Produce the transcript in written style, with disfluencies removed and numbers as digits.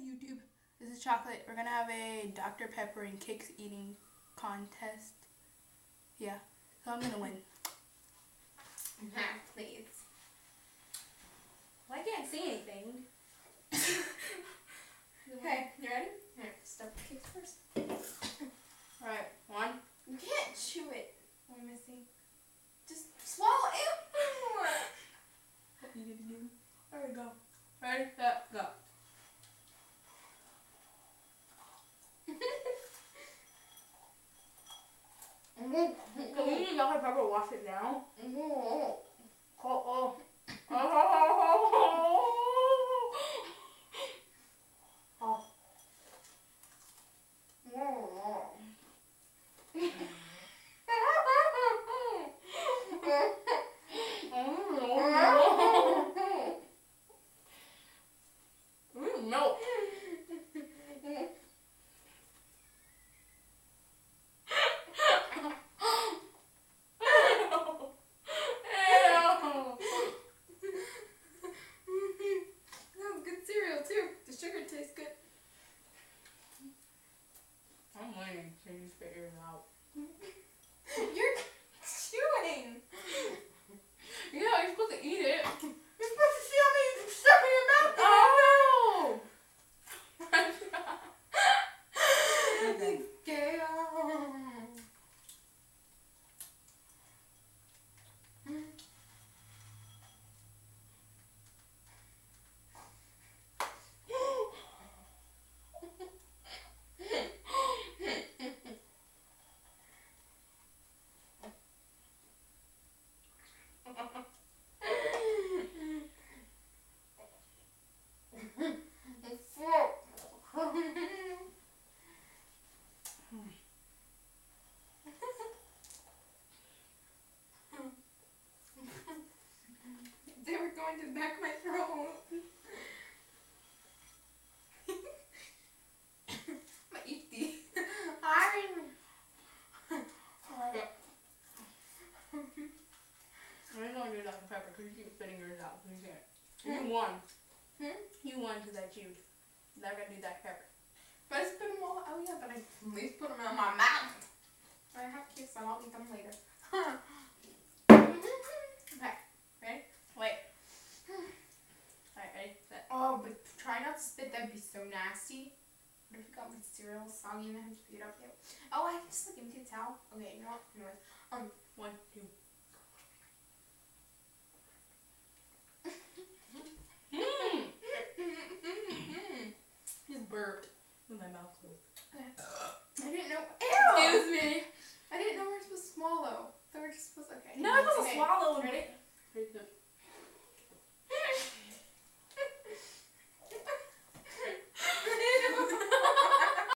YouTube. This is Chocolate. We're gonna have a Dr. Pepper and cakes eating contest. Yeah, so I'm gonna win. Please. Well, I can't see anything. Okay, you ready? Here, stuff the cakes first. Alright, one. You can't chew it. What am I missing? Just swallow it. Eat it again. There we go. Ready, set, go. Can we use Dr. Pepper wash it down? Oh. Milk. That's good cereal too. The sugar tastes good. I'm winning, so you spit yours out. You're chewing. Yeah, you're supposed to eat it. You're supposed to see how many stuff in your mouth. Oh! They were going to the back of my throat. I'm gonna eat these. I'm gonna do Dr. Pepper because you keep spitting yours out. So you can't. You won. You won because I chewed. Now I'm gonna do Dr. Pepper. But I spit them all out, yeah, but I at least put them in my mouth. I have kids, so I'll eat them later. Okay, ready? Wait. Alright, ready? Set. Oh, but try not to spit, that'd be so nasty. What if you got my cereal soggy and I have to pick it up yet? Oh, I can just like empty a towel. Okay, you know what? Anyways, 1, 2. Just burped with my mouth closed. I didn't know. Excuse me. I didn't know we were supposed to swallow. So we're just supposed to. Okay. No, I'm supposed to okay. swallow. Ready? Ready?